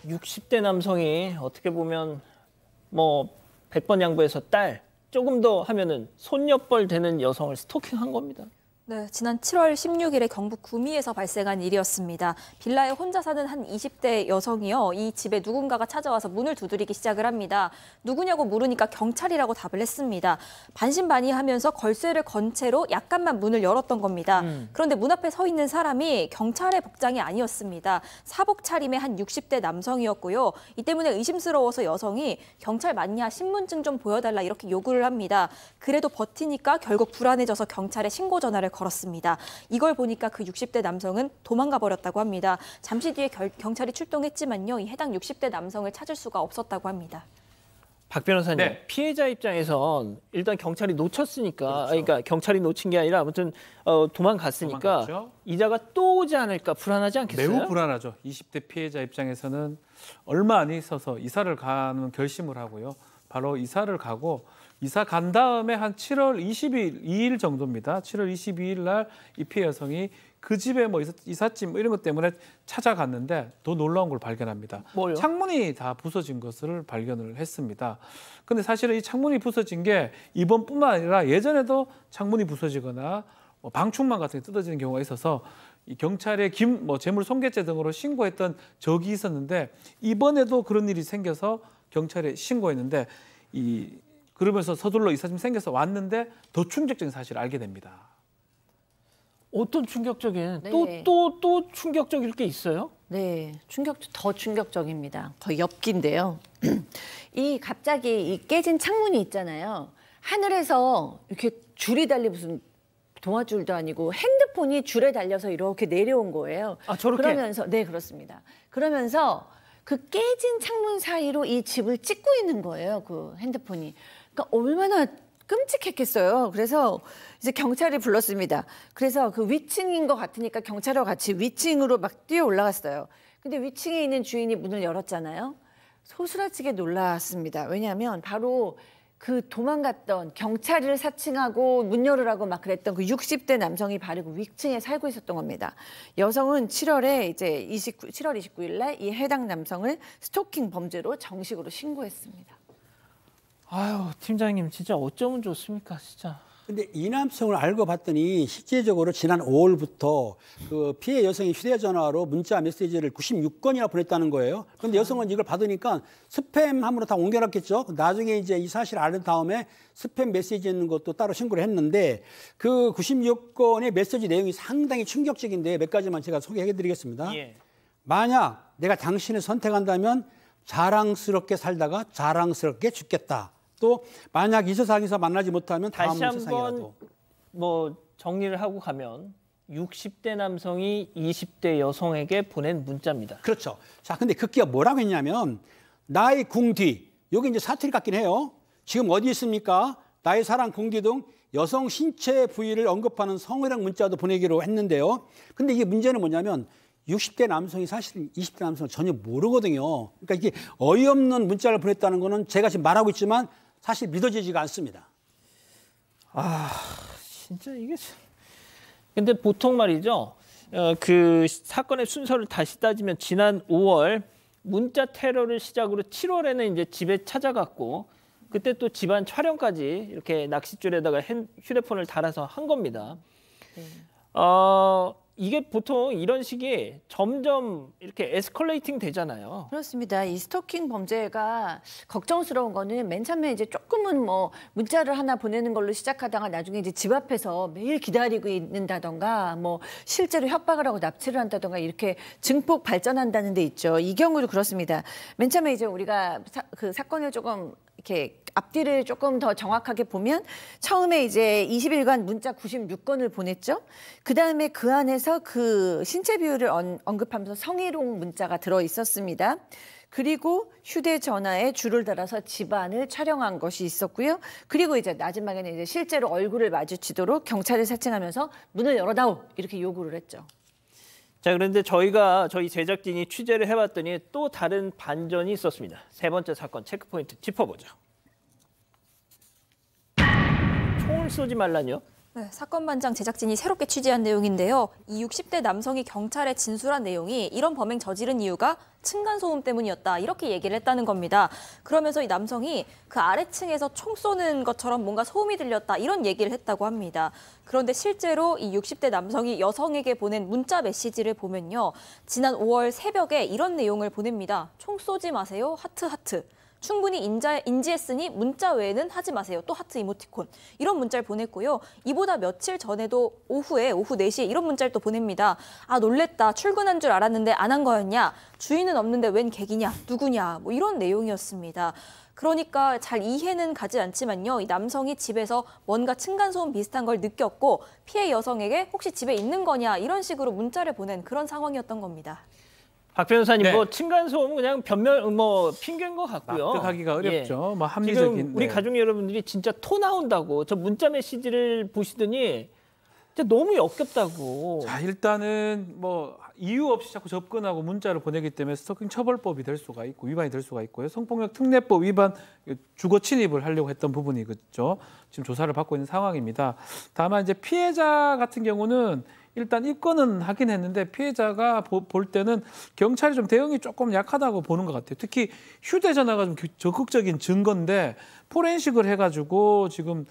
60대 남성이 어떻게 보면 뭐 100번 양보해서 딸, 조금 더 하면은 손녀뻘 되는 여성을 스토킹한 겁니다. 네, 지난 7월 16일에 경북 구미에서 발생한 일이었습니다. 빌라에 혼자 사는 한 20대 여성이요. 이 집에 누군가가 찾아와서 문을 두드리기 시작을 합니다. 누구냐고 물으니까 경찰이라고 답을 했습니다. 반신반의하면서 걸쇠를 건 채로 약간만 문을 열었던 겁니다. 그런데 문 앞에 서 있는 사람이 경찰의 복장이 아니었습니다. 사복 차림의 한 60대 남성이었고요. 이 때문에 의심스러워서 여성이 경찰 맞냐, 신분증 좀 보여달라 이렇게 요구를 합니다. 그래도 버티니까 결국 불안해져서 경찰에 신고 전화를 걸었습니다. 이걸 보니까 그 60대 남성은 도망가 버렸다고 합니다. 잠시 뒤에 경찰이 출동했지만요. 이 해당 60대 남성을 찾을 수가 없었다고 합니다. 박 변호사님, 네. 피해자 입장에선 일단 경찰이 놓쳤으니까, 그렇죠. 그러니까 경찰이 놓친 게 아니라 아무튼 도망갔으니까 도망갔죠. 이자가 또 오지 않을까 불안하지 않겠어요? 매우 불안하죠. 20대 피해자 입장에서는 얼마 안 있어서 이사를 가는 결심을 하고요. 바로 이사를 가고 이사 간 다음에 한 7월 22일 정도입니다. 7월 22일 날 이 피해 여성이 그 집에 뭐 이삿짐 뭐 이런 것 때문에 찾아갔는데 더 놀라운 걸 발견합니다. 뭐요? 창문이 다 부서진 것을 발견을 했습니다. 근데 사실은 이 창문이 부서진 게 이번뿐만 아니라 예전에도 창문이 부서지거나 뭐 방충망 같은 게 뜯어지는 경우가 있어서 이 경찰에 재물 손괴죄 등으로 신고했던 적이 있었는데 이번에도 그런 일이 생겨서 경찰에 신고했는데 그러면서 서둘러 이삿짐 생겨서 왔는데 더 충격적인 사실을 알게 됩니다. 어떤 충격적인 네. 또 충격적일 게 있어요? 네, 더 충격적입니다. 거의 엽기인데요. 갑자기 이 깨진 창문이 있잖아요. 하늘에서 이렇게 줄이 달린 무슨 동아줄도 아니고 핸드폰이 줄에 달려서 이렇게 내려온 거예요. 아, 저렇게? 그러면서 네, 그렇습니다. 그러면서 그 깨진 창문 사이로 이 집을 찍고 있는 거예요. 그 핸드폰이. 그러니까 얼마나 끔찍했겠어요. 그래서 이제 경찰이 불렀습니다. 그래서 그 위층인 것 같으니까 경찰과 같이 위층으로 막 뛰어 올라갔어요. 근데 위층에 있는 주인이 문을 열었잖아요. 소스라치게 놀랐습니다. 왜냐하면 바로 그 도망갔던 경찰을 사칭하고 문 열으라고 막 그랬던 그 60대 남성이 바로 그 위층에 살고 있었던 겁니다. 여성은 7월 29일 날 이 해당 남성을 스토킹 범죄로 정식으로 신고했습니다. 아유, 팀장님 진짜 어쩌면 좋습니까, 진짜. 근데 이 남성을 알고 봤더니 실제적으로 지난 5월부터 그 피해 여성이 휴대전화로 문자 메시지를 96건이나 보냈다는 거예요. 그런데 여성은 이걸 받으니까 스팸함으로 다 옮겨놨겠죠. 나중에 이제 이 사실을 알은 다음에 스팸 메시지 있는 것도 따로 신고를 했는데 그 96건의 메시지 내용이 상당히 충격적인데 몇 가지만 제가 소개해드리겠습니다. 예. 만약 내가 당신을 선택한다면 자랑스럽게 살다가 자랑스럽게 죽겠다. 또 만약 이 세상에서 만나지 못하면 다음 다시 한번 세상이라도. 뭐 정리를 하고 가면 60대 남성이 20대 여성에게 보낸 문자입니다. 그렇죠. 자, 근데 극기가 뭐라고 했냐면 나의 궁뒤, 여기 이제 사투리 같긴 해요. 지금 어디 있습니까? 나의 사랑 궁뒤 등 여성 신체 부위를 언급하는 성희롱 문자도 보내기로 했는데요. 근데 이게 문제는 뭐냐면 60대 남성이 사실 20대 남성을 전혀 모르거든요. 그러니까 이게 어이없는 문자를 보냈다는 거는 제가 지금 말하고 있지만 사실 믿어지지가 않습니다. 아, 진짜 이게. 근데 보통 말이죠. 그 사건의 순서를 다시 따지면 지난 5월 문자 테러를 시작으로 7월에는 이제 집에 찾아갔고 그때 또 집안 촬영까지 이렇게 낚싯줄에다가 휴대폰을 달아서 한 겁니다. 네. 이게 보통 이런 식이 점점 이렇게 에스컬레이팅 되잖아요. 그렇습니다. 이 스토킹 범죄가 걱정스러운 거는 맨 처음에 이제 조금은 뭐 문자를 하나 보내는 걸로 시작하다가 나중에 이제 집 앞에서 매일 기다리고 있는다던가 뭐 실제로 협박을 하고 납치를 한다던가 이렇게 증폭 발전한다는 데 있죠. 이 경우도 그렇습니다. 맨 처음에 이제 우리가 그 사건을 조금 이렇게 앞뒤를 조금 더 정확하게 보면 처음에 이제 20일간 문자 96건을 보냈죠. 그다음에 그 안에서 그 신체 비율을 언급하면서 성희롱 문자가 들어 있었습니다. 그리고 휴대전화에 줄을 달아서 집안을 촬영한 것이 있었고요. 그리고 이제 마지막에는 이제 실제로 얼굴을 마주치도록 경찰을 사칭하면서 문을 열어다오 이렇게 요구를 했죠. 자, 그런데 저희 제작진이 취재를 해봤더니 또 다른 반전이 있었습니다. 세 번째 사건 체크포인트 짚어보죠. 총을 쏘지 말라뇨? 네, 사건 반장 제작진이 새롭게 취재한 내용인데요. 이 60대 남성이 경찰에 진술한 내용이 이런 범행 저지른 이유가 층간소음 때문이었다 이렇게 얘기를 했다는 겁니다. 그러면서 이 남성이 그 아래층에서 총 쏘는 것처럼 뭔가 소음이 들렸다 이런 얘기를 했다고 합니다. 그런데 실제로 이 60대 남성이 여성에게 보낸 문자 메시지를 보면요. 지난 5월 새벽에 이런 내용을 보냅니다. 총 쏘지 마세요. 하트 하트. 충분히 인지했으니 문자 외에는 하지 마세요. 또 하트 이모티콘. 이런 문자를 보냈고요. 이보다 며칠 전에도 오후에 오후 4시에 이런 문자를 또 보냅니다. 아 놀랬다. 출근한 줄 알았는데 안 한 거였냐. 주인은 없는데 웬 객이냐. 누구냐. 뭐 이런 내용이었습니다. 그러니까 잘 이해는 가지 않지만요. 이 남성이 집에서 뭔가 층간소음 비슷한 걸 느꼈고 피해 여성에게 혹시 집에 있는 거냐 이런 식으로 문자를 보낸 그런 상황이었던 겁니다. 박 변호사님, 네. 뭐 층간소음은 그냥 핑계인 것 같고요. 납득하기가 어렵죠. 예. 뭐 합리적인. 지금 우리 네. 가족 여러분들이 진짜 토 나온다고 저 문자 메시지를 보시더니 진짜 너무 역겹다고. 자, 일단은 뭐 이유 없이 자꾸 접근하고 문자를 보내기 때문에 스토킹 처벌법이 될 수가 있고 위반이 될 수가 있고요. 성폭력 특례법 위반 주거 침입을 하려고 했던 부분이겠죠. 지금 조사를 받고 있는 상황입니다. 다만 이제 피해자 같은 경우는 일단 입건은 하긴 했는데 피해자가 볼 때는 경찰이 좀 대응이 조금 약하다고 보는 것 같아요. 특히 휴대전화가 좀 적극적인 증거인데 포렌식을 해가지고 지금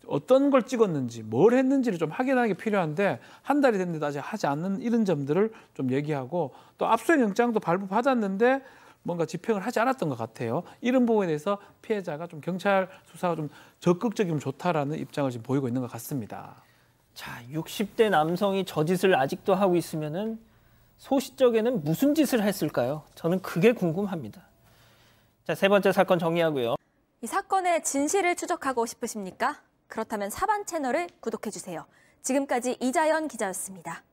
어떤 걸 찍었는지 뭘 했는지를 좀 확인하는 게 필요한데 한 달이 됐는데 아직 하지 않는 이런 점들을 좀 얘기하고 또 압수수색 영장도 발부받았는데 뭔가 집행을 하지 않았던 것 같아요. 이런 부분에 대해서 피해자가 좀 경찰 수사가 좀 적극적이면 좋다라는 입장을 지금 보이고 있는 것 같습니다. 자, 60대 남성이 저 짓을 아직도 하고 있으면은 소시적에는 무슨 짓을 했을까요? 저는 그게 궁금합니다. 자, 세 번째 사건 정리하고요. 이 사건의 진실을 추적하고 싶으십니까? 그렇다면 사반 채널을 구독해주세요. 지금까지 이자연 기자였습니다.